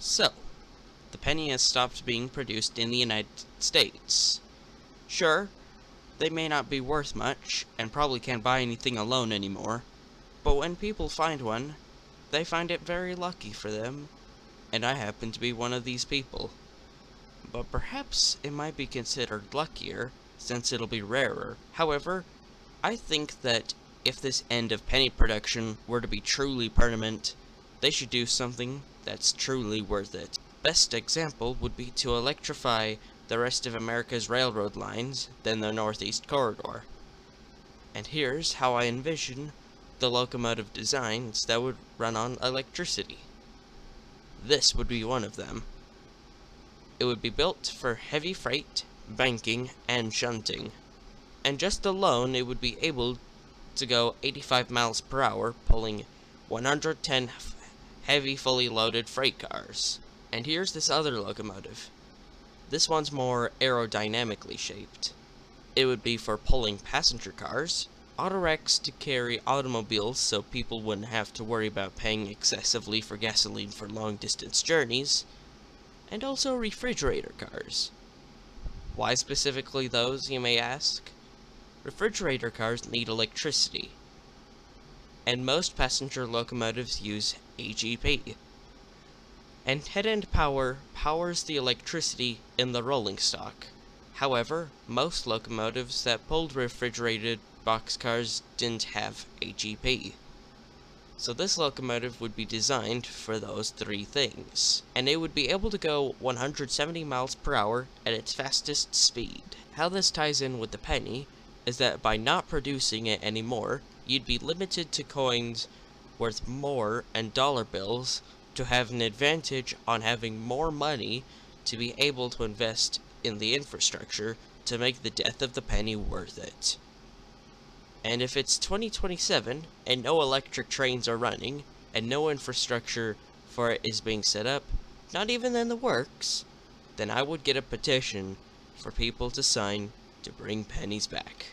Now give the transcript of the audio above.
So, the penny has stopped being produced in the United States. Sure, they may not be worth much, and probably can't buy anything alone anymore, but when people find one, they find it very lucky for them, and I happen to be one of these people. But perhaps it might be considered luckier, since it'll be rarer. However, I think that if this end of penny production were to be truly permanent, they should do something that's truly worth it. Best example would be to electrify the rest of America's railroad lines than the Northeast Corridor. And here's how I envision the locomotive designs that would run on electricity. This would be one of them. It would be built for heavy freight, banking, and shunting. And just alone it would be able to go 85 miles per hour, pulling 110 heavy fully loaded freight cars. And here's this other locomotive. This one's more aerodynamically shaped. It would be for pulling passenger cars, autoracks to carry automobiles so people wouldn't have to worry about paying excessively for gasoline for long distance journeys, and also refrigerator cars. Why specifically those, you may ask? Refrigerator cars need electricity, and most passenger locomotives use AGP. And head-end power powers the electricity in the rolling stock. However, most locomotives that pulled refrigerated boxcars didn't have AGP. So this locomotive would be designed for those three things, and it would be able to go 170 miles per hour at its fastest speed. How this ties in with the penny is that by not producing it anymore, you'd be limited to coins worth more and dollar bills to have an advantage on having more money to be able to invest in the infrastructure to make the death of the penny worth it. And if it's 2027 and no electric trains are running and no infrastructure for it is being set up, not even in the works, then I would get a petition for people to sign to bring pennies back.